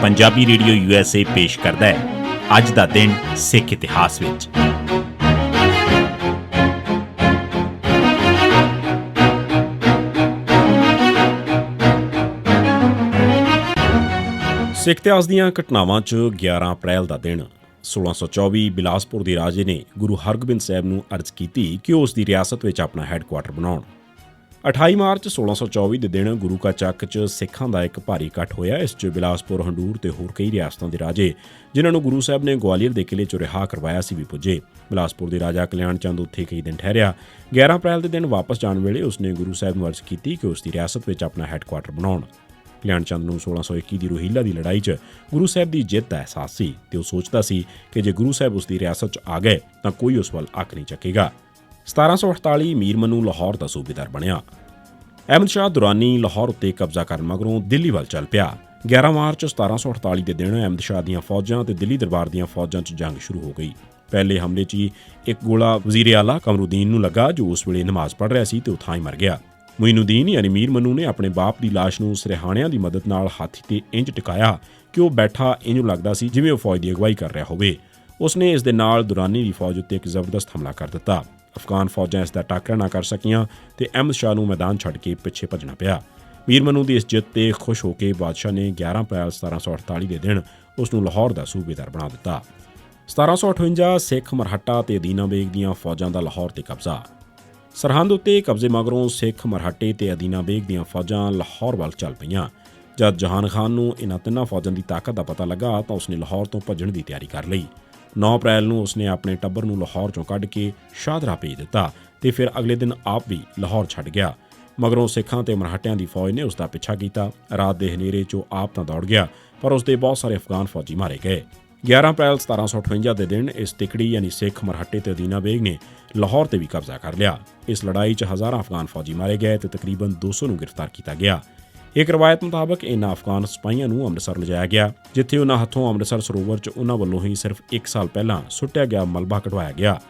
Punjabi radio USA ਪੇਸ਼ ਕਰਦਾ ਹੈ ਅੱਜ ਦਾ ਦਿਨ ਸਿੱਖ ਇਤਿਹਾਸ ਵਿੱਚ। ਸਿੱਖ ਇਤਿਹਾਸ ਦੀਆਂ ਘਟਨਾਵਾਂ 'ਚ 11 ਅਪ੍ਰੈਲ ਦਾ ਦਿਨ 1624 ਬਿਲਾਸਪੁਰ ਦੇ ਰਾਜੇ ਨੇ ਗੁਰੂ ਹਰਗੋਬਿੰਦ ਸਾਹਿਬ ਨੂੰ ਅਰਜ਼ ਕੀਤੀ ਕਿ ਉਹ ਉਸ ਦੀ ਰਿਆਸਤ ਵਿੱਚ ਆਪਣਾ ਹੈੱਡਕੁਆਟਰ ਬਣਾਉਣ। 28 ਮਾਰਚ 1624 ਦੇ ਦਿਨ ਗੁਰੂ ਕਾ ਚੱਕ 'ਚ ਸਿੱਖਾਂ ਦਾ ਇੱਕ ਭਾਰੀ ਇਕੱਠ ਹੋਇਆ। ਇਸ 'ਚ ਬਿਲਾਸਪੁਰ, ਹੰਡੂਰ ਤੇ ਹੋਰ ਕਈ ਰਿਆਸਤਾਂ ਦੇ ਰਾਜੇ ਜਿਨ੍ਹਾਂ ਨੂੰ ਗੁਰੂ ਸਾਹਿਬ ਨੇ ਗਵਾਲੀਅਰ ਦੇ ਕਿਲੇ 'ਚੋਂ ਰਿਹਾ ਕਰਵਾਇਆ ਸੀ ਵੀ ਪੁੱਜੇ। ਬਿਲਾਸਪੁਰ ਦੇ ਰਾਜਾ ਕਲਿਆਣ ਚੰਦ ਉੱਥੇ ਕਈ ਦਿਨ ਠਹਿਰਿਆ। 11 ਅਪ੍ਰੈਲ ਦੇ ਦਿਨ ਵਾਪਸ ਜਾਣ ਵੇਲੇ ਉਸਨੇ ਗੁਰੂ ਸਾਹਿਬ ਨੂੰ ਅਰਜ਼ ਕੀਤੀ ਕਿ ਉਸ ਦੀ ਰਿਆਸਤ ਵਿੱਚ ਆਪਣਾ ਹੈੱਡਕੁਆਟਰ ਬਣਾਉਣ। ਕਲਿਆਣ ਚੰਦ ਨੂੰ 1621 ਦੀ ਰੋਹੀਲਾ ਦੀ ਲੜਾਈ 'ਚ ਗੁਰੂ ਸਾਹਿਬ ਦੀ ਜਿੱਤ ਦਾ ਅਹਿਸਾਸ ਸੀ ਤੇ ਉਹ ਸੋਚਦਾ ਸੀ ਕਿ ਜੇ ਗੁਰੂ ਸਾਹਿਬ ਉਸ ਦੀ ਰਿਆਸਤ 'ਚ ਆ ਗਏ ਤਾਂ ਕੋਈ ਉਸ ਵੱਲ ਅੱਖ ਨਹੀਂ ਚੱਕੇਗਾ। 1748 ਮੀਰ ਮਨੂੰ ਲਾਹੌਰ ਦਾ ਸੂਬੇਦਾਰ ਬਣਿਆ। ਅਹਿਮਦ ਸ਼ਾਹ ਦੁਰਾਨੀ ਲਾਹੌਰ ਉੱਤੇ ਕਬਜ਼ਾ ਕਰਨ ਮਗਰੋਂ ਦਿੱਲੀ ਵੱਲ ਚੱਲ ਪਿਆ। 11 ਮਾਰਚ 1748 ਦੇ ਦਿਨ ਅਹਿਮਦ ਸ਼ਾਹ ਦੀਆਂ ਫੌਜਾਂ ਤੇ ਦਿੱਲੀ ਦਰਬਾਰ ਦੀਆਂ ਫੌਜਾਂ 'ਚ ਜੰਗ ਸ਼ੁਰੂ ਹੋ ਗਈ। ਪਹਿਲੇ ਹਮਲੇ 'ਚ ਹੀ ਇੱਕ ਗੋਲਾ ਵਜ਼ੀਰ ਆਲਾ ਕਮਰੁਦੀਨ ਨੂੰ ਲੱਗਾ ਜੋ ਉਸ ਵੇਲੇ ਨਮਾਜ਼ ਪੜ੍ਹ ਰਿਹਾ ਸੀ ਤੇ ਉਹ ਥਾਂ ਹੀ ਮਰ ਗਿਆ। ਮੁਇਨੁਦੀਨ ਯਾਨੀ ਮੀਰ ਮਨੂੰ ਨੇ ਆਪਣੇ ਬਾਪ ਦੀ ਲਾਸ਼ ਨੂੰ ਸਰਹਾਣਿਆਂ ਦੀ ਮਦਦ ਨਾਲ ਹਾਥੀ ਤੇ ਇੰਜ ਟਿਕਾਇਆ ਕਿ ਉਹ ਬੈਠਾ ਇੰਜ ਲੱਗਦਾ ਸੀ ਜਿਵੇਂ ਉਹ ਫੌਜ ਦੀ ਅਗਵਾਈ ਕਰ ਰਿਹਾ ਹੋਵੇ। ਉਸਨੇ ਇਸ ਦੇ ਨਾਲ ਦੁਰਾਨੀ ਦੀ ਫੌਜ ਉੱਤੇ ਇੱਕ ਜ਼ਬਰਦਸਤ ਹਮਲਾ ਕਰ ਦਿੱਤਾ। ਅਫਗਾਨ ਫੌਜਾਂ ਇਸ ਦਾ ਟਾਕਰਾ ਨਾ ਕਰ ਸਕੀਆਂ ਤੇ ਅਹਿਮਦ ਸ਼ਾਹ ਨੂੰ ਮੈਦਾਨ ਛੱਡ ਕੇ ਪਿੱਛੇ ਭੱਜਣਾ ਪਿਆ। ਮੀਰ ਮਨੂੰ ਦੀ ਇਸ ਜਿੱਤ ਤੇ ਖੁਸ਼ ਹੋ ਕੇ ਬਾਦਸ਼ਾਹ ਨੇ 11 ਅਪ੍ਰੈਲ 1748 ਦੇ ਦਿਨ ਉਸ ਨੂੰ ਲਾਹੌਰ ਦਾ ਸੂਬੇਦਾਰ ਬਣਾ ਦਿੱਤਾ। 1758 ਸਿੱਖ ਮਰਹੱਟਾ ਤੇ ਅਦੀਨਾ ਬੇਗ ਦੀਆਂ ਫੌਜਾਂ ਦਾ ਲਾਹੌਰ ਤੇ ਕਬਜ਼ਾ। ਸਰਹੰਦ ਉੱਤੇ ਕਬਜ਼ੇ ਮਗਰੋਂ ਸਿੱਖ ਮਰਹੱਟੇ ਤੇ ਅਦੀਨਾ ਬੇਗ ਦੀਆਂ ਫੌਜਾਂ ਲਾਹੌਰ ਵੱਲ ਚੱਲ ਪਈਆਂ। ਜਦ ਜਹਾਨ ਖਾਨ ਨੂੰ ਇਹਨਾਂ ਤਿੰਨਾਂ ਫੌਜਾਂ ਦੀ ਤਾਕਤ ਦਾ ਪਤਾ ਲੱਗਾ ਤਾਂ ਉਸਨੇ ਲਾਹੌਰ ਤੋਂ ਭੱਜਣ ਦੀ ਤਿਆਰੀ ਕਰ ਲਈ। 9 ਅਪ੍ਰੈਲ ਨੂੰ ਉਸਨੇ ਆਪਣੇ ਟੱਬਰ ਨੂੰ ਲਾਹੌਰ ਚੋਂ ਕੱਢ ਕੇ ਸ਼ਾਹਦਰਾ ਭੇਜ ਦਿੱਤਾ ਤੇ ਫਿਰ ਅਗਲੇ ਦਿਨ ਆਪ ਵੀ ਲਾਹੌਰ ਛੱਡ ਗਿਆ। ਮਗਰੋਂ ਸਿੱਖਾਂ ਤੇ ਮਰਹੱਟਿਆਂ ਦੀ ਫੌਜ ਨੇ ਉਸ ਦਾ ਪਿੱਛਾ ਕੀਤਾ। ਰਾਤ ਦੇ ਹਨੇਰੇ 'ਚੋਂ ਆਪ ਤਾਂ ਦੌੜ ਗਿਆ ਪਰ ਉਸਦੇ ਬਹੁਤ ਸਾਰੇ ਅਫਗਾਨ ਫੌਜੀ ਮਾਰੇ ਗਏ। 11 ਅਪ੍ਰੈਲ 1758 ਦੇ ਦਿਨ ਇਸ ਤਿਕੜੀ ਯਾਨੀ ਸਿੱਖ ਮਰਹੱਟੇ ਤੇ ਅਦੀਨਾ ਬੇਗ ਨੇ ਲਾਹੌਰ ਤੇ ਵੀ ਕਬਜ਼ਾ ਕਰ ਲਿਆ। ਇਸ ਲੜਾਈ 'ਚ ਹਜ਼ਾਰਾਂ ਅਫਗਾਨ ਫੌਜੀ ਮਾਰੇ ਗਏ ਤੇ ਤਕਰੀਬਨ 200 ਨੂੰ ਗ੍ਰਿਫਤਾਰ ਕੀਤਾ ਗਿਆ। ਇੱਕ ਰਵਾਇਤ ਮੁਤਾਬਕ ਇਹਨਾਂ ਅਫਗਾਨ ਸਿਪਾਹੀਆਂ ਨੂੰ ਅੰਮ੍ਰਿਤਸਰ ਲਿਜਾਇਆ ਗਿਆ ਜਿੱਥੇ ਉਹਨਾਂ ਹੱਥੋਂ ਅੰਮ੍ਰਿਤਸਰ ਸਰੋਵਰ 'ਚ ਉਹਨਾਂ ਵੱਲੋਂ ਹੀ ਸਿਰਫ 1 ਸਾਲ ਪਹਿਲਾਂ ਸੁੱਟਿਆ ਗਿਆ ਮਲਬਾ ਕਢਵਾਇਆ ਗਿਆ।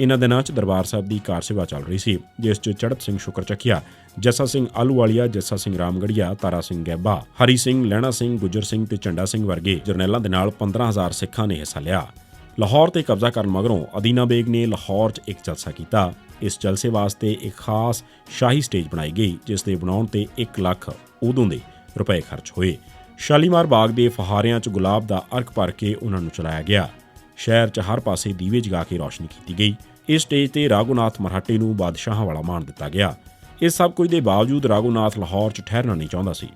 ਇਹਨਾਂ ਦਿਨਾਂ 'ਚ ਦਰਬਾਰ ਸਾਹਿਬ ਦੀ ਕਾਰ ਸੇਵਾ ਚੱਲ ਰਹੀ ਸੀ ਜਿਸ 'ਚ ਚੜ੍ਹਤ ਸਿੰਘ ਸ਼ੁਕਰਚੱਕੀਆ, ਜੱਸਾ ਸਿੰਘ ਆਹਲੂਵਾਲੀਆ, ਜੱਸਾ ਸਿੰਘ ਰਾਮਗੜੀਆ, ਤਾਰਾ ਸਿੰਘ ਗੈਬਾ, ਹਰੀ ਸਿੰਘ, ਲਹਿਣਾ ਸਿੰਘ, ਗੁੱਜਰ ਸਿੰਘ ਤੇ ਝੰਡਾ ਸਿੰਘ ਵਰਗੇ ਜਰਨੈਲਾਂ ਦੇ ਨਾਲ 15,000 ਸਿੱਖਾਂ ਨੇ ਹਿੱਸਾ ਲਿਆ। ਲਾਹੌਰ ਤੇ ਕਬਜ਼ਾ ਕਰਨ ਮਗਰੋਂ ਅਦੀਨਾ ਬੇਗ ਨੇ ਲਾਹੌਰ 'ਚ ਇੱਕ ਜਲਸਾ ਕੀਤਾ। ਇਸ ਜਲਸੇ ਵਾਸਤੇ ਇੱਕ ਖਾਸ ਸ਼ਾਹੀ ਸਟੇਜ ਬਣਾਈ ਗਈ ਜਿਸ ਦੇ ਬਣਾਉਣ ਤੇ 1 ਲੱਖ ਉਦੋਂ ਦੇ ਰੁਪਏ ਖਰਚ ਹੋਏ। ਸ਼ਾਲੀਮਾਰ ਬਾਗ ਦੇ ਫਹਾਰਿਆਂ 'ਚ ਗੁਲਾਬ ਦਾ ਅਰਕ ਭਰ ਕੇ ਉਹਨਾਂ ਨੂੰ ਚਲਾਇਆ ਗਿਆ। ਸ਼ਹਿਰ 'ਚ ਹਰ ਪਾਸੇ ਦੀਵੇ ਜਗਾ ਕੇ ਰੌਸ਼ਨੀ ਕੀਤੀ ਗਈ। ਇਸ ਸਟੇਜ ਤੇ ਰਾਘੋਨਾਥ ਮਰਾਠੇ ਨੂੰ ਬਾਦਸ਼ਾਹਾਂ ਵਾਲਾ ਮਾਣ ਦਿੱਤਾ ਗਿਆ। ਇਸ ਸਭ ਕੁਝ ਦੇ ਬਾਵਜੂਦ ਰਾਘੋਨਾਥ ਲਾਹੌਰ 'ਚ ਠਹਿਰਨਾ ਨਹੀਂ ਚਾਹੁੰਦਾ ਸੀ।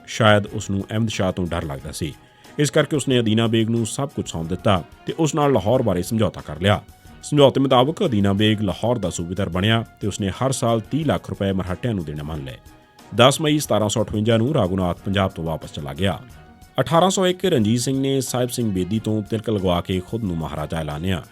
ਸ਼ਾਇਦ ਉਸ ਨੂੰ ਅਹਿਮਦ ਸ਼ਾਹ ਤੋਂ ਡਰ ਲੱਗਦਾ ਸੀ। ਇਸ ਕਰਕੇ ਉਸਨੇ ਅਦੀਨਾ ਬੇਗ ਨੂੰ ਸਭ ਕੁਝ ਸੌਂਪ ਦਿੱਤਾ ਤੇ ਉਸ ਨਾਲ ਲਾਹੌਰ ਬਾਰੇ ਸਮਝੌਤਾ ਕਰ ਲਿਆ। ਸਮਝੌਤੇ ਮੁਤਾਬਕ ਅਦੀਨਾ ਬੇਗ ਲਾਹੌਰ ਦਾ ਸੂਬੇਦਾਰ ਬਣਿਆ ਤੇ ਉਸਨੇ ਹਰ ਸਾਲ 30 ਲੱਖ ਰੁਪਏ ਮਰਹੱਟਿਆਂ ਨੂੰ ਦੇਣੇ ਮੰਨ ਲਏ। 10 ਮਈ 1758 ਨੂੰ ਰਾਘੋਨਾਥ ਪੰਜਾਬ ਤੋਂ ਵਾਪਸ ਚਲਾ ਗਿਆ। 1801 ਰਣਜੀਤ ਸਿੰਘ ਨੇ ਸਾਹਿਬ ਸਿੰਘ ਬੇਦੀ ਤੋਂ ਤਿਲਕ ਲਗਵਾ ਕੇ ਖੁਦ ਨੂੰ ਮਹਾਰਾਜਾ ਐਲਾਨਿਆ।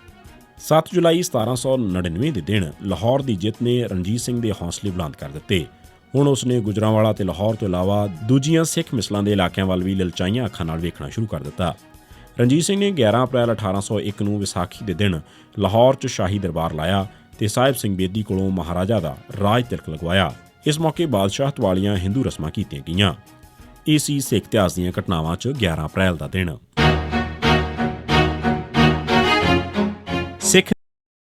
7 ਜੁਲਾਈ 1799 ਦੇ ਦਿਨ ਲਾਹੌਰ ਦੀ ਜਿੱਤ ਨੇ ਰਣਜੀਤ ਸਿੰਘ ਦੇ ਹੌਸਲੇ ਬੁਲੰਦ ਕਰ ਦਿੱਤੇ। ਹੁਣ ਉਸਨੇ ਗੁਜਰਾਂਵਾਲਾ ਤੇ ਲਾਹੌਰ ਤੋਂ ਇਲਾਵਾ ਦੂਜੀਆਂ ਸਿੱਖ ਮਿਸਲਾਂ ਦੇ ਇਲਾਕਿਆਂ ਵੱਲ ਵੀ ਲਲਚਾਈਆਂ ਅੱਖਾਂ ਨਾਲ ਵੇਖਣਾ ਸ਼ੁਰੂ ਕਰ ਦਿੱਤਾ। ਰਣਜੀਤ ਸਿੰਘ ਨੇ 11 ਅਪ੍ਰੈਲ 1801 ਨੂੰ ਵਿਸਾਖੀ ਦੇ ਦਿਨ ਲਾਹੌਰ 'ਚ ਸ਼ਾਹੀ ਦਰਬਾਰ ਲਾਇਆ ਤੇ ਸਾਹਿਬ ਸਿੰਘ ਬੇਦੀ ਕੋਲੋਂ ਮਹਾਰਾਜਾ ਦਾ ਰਾਜ ਤਿਲਕ ਲਗਵਾਇਆ। ਇਸ ਮੌਕੇ ਬਾਦਸ਼ਾਹਤ ਵਾਲੀਆਂ ਹਿੰਦੂ ਰਸਮਾਂ ਕੀਤੀਆਂ ਗਈਆਂ। ਇਹ ਸੀ ਸਿੱਖ ਇਤਿਹਾਸ ਦੀਆਂ ਘਟਨਾਵਾਂ 'ਚ 11 ਅਪ੍ਰੈਲ ਦਾ ਦਿਨ।